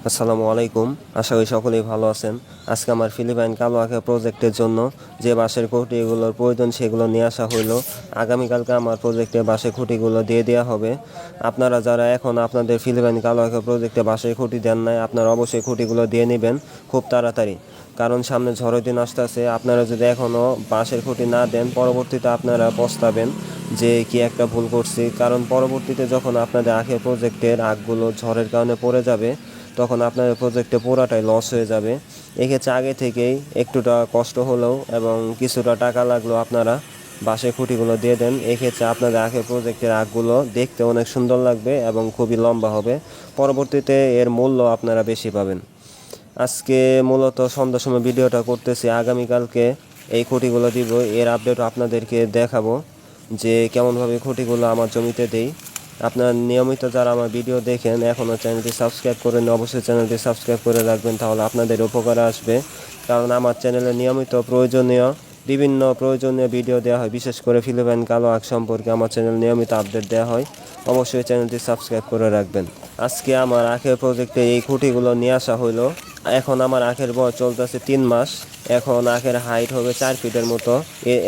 আসসালামু আলাইকুম। আশা করি সকলেই ভালো আছেন। আজকে আমার ফিলিপাইন কালো আঁখা প্রজেক্টের জন্য যে বাঁশের খুঁটিগুলোর প্রয়োজন সেগুলো নিয়ে আসা হইলো। আগামীকালকে আমার প্রজেক্টে বাঁশের খুঁটিগুলো দিয়ে দেওয়া হবে। আপনারা যারা এখন আপনাদের ফিলিপাইন কালো আঁখা প্রজেক্টে বাঁশের খুঁটি দেন নাই, আপনারা অবশ্যই খুঁটিগুলো দিয়ে নেবেন খুব তাড়াতাড়ি, কারণ সামনে ঝড়ের দিন আসতেছে। আপনারা যদি এখনও বাঁশের খুঁটি না দেন, পরবর্তীতে আপনারা পস্তাবেন যে কি একটা ভুল করছি। কারণ পরবর্তীতে যখন আপনাদের আখের প্রজেক্টের আখগুলো ঝড়ের কারণে পড়ে যাবে, তখন আপনাদের প্রজেক্টে পুরাটাই লস হয়ে যাবে। এক্ষেত্রে আগে থেকেই একটুটা কষ্ট হলেও এবং কিছুটা টাকা লাগলেও আপনারা বাঁশের খুঁটিগুলো দিয়ে দেন। এক্ষেত্রে আপনাদের আখের প্রজেক্টের আখগুলো দেখতে অনেক সুন্দর লাগবে এবং খুবই লম্বা হবে। পরবর্তীতে এর মূল্য আপনারা বেশি পাবেন। আজকে মূলত সন্ধ্যার সময় ভিডিওটা করতেছি, আগামীকালকে এই খুঁটিগুলো দিব। এর আপডেটও আপনাদেরকে দেখাবো যে কেমনভাবে খুঁটিগুলো আমার জমিতে দেই। আপনার নিয়মিত যারা আমার ভিডিও দেখেন, এখনও চ্যানেলটি সাবস্ক্রাইব করেন, অবশ্যই চ্যানেলটি সাবস্ক্রাইব করে রাখবেন, তাহলে আপনাদের উপকারে আসবে। কারণ আমার চ্যানেলে নিয়মিত বিভিন্ন প্রয়োজনীয় ভিডিও দেওয়া হয়, বিশেষ করে ফিলিপাইন কালো আখ সম্পর্কে আমার চ্যানেল নিয়মিত আপডেট দেওয়া হয়। অবশ্যই চ্যানেলটি সাবস্ক্রাইব করে রাখবেন। আজকে আমার আখের প্রজেক্টে এই খুঁটিগুলো নিয়ে আসা হইলো। এখন আমার আখের বয়স চলতেছে 3 মাস। এখন আখের হাইট হবে 4 ফিটের মতো।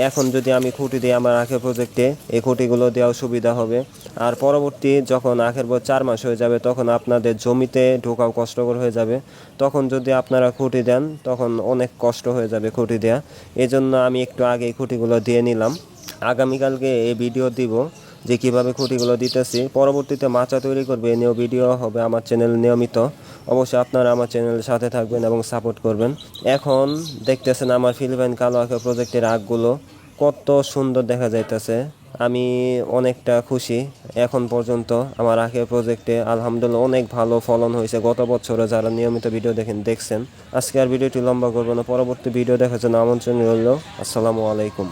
এখন যদি আমি খুঁটি দিই আমার আখের প্রজেক্টে, এই খুঁটিগুলো দেওয়াও সুবিধা হবে। আর পরবর্তী যখন আখের বয়স 4 মাস হয়ে যাবে, তখন আপনাদের জমিতে ঢোকাও কষ্টকর হয়ে যাবে। তখন যদি আপনারা খুঁটি দেন, তখন অনেক কষ্ট হয়ে যাবে খুঁটি দেওয়া। এজন্য আমি একটু আগে এই খুঁটিগুলো দিয়ে নিলাম। আগামীকালকে এই ভিডিও দিব যে কীভাবে খুঁটিগুলো দিতেছি। পরবর্তীতে মাচা তৈরি করবে, এ নিয়েও ভিডিও হবে আমার চ্যানেল নিয়মিত। অবশ্যই আপনারা আমার চ্যানেলের সাথে থাকবেন এবং সাপোর্ট করবেন। এখন দেখতেছেন আমার ফিলিপাইন কালো আঁখা প্রজেক্টের আখগুলো কত সুন্দর দেখা যাইতেছে। আমি অনেকটা খুশি। এখন পর্যন্ত আমার আখের প্রজেক্টে আলহামদুলিল্লাহ অনেক ভালো ফলন হয়েছে। গত বছরে যারা নিয়মিত ভিডিও দেখছেন। আজকে আর ভিডিওটি লম্বা করবো না, পরবর্তী ভিডিও দেখার জন্য আমন্ত্রণ রইল। আসসালামু আলাইকুম।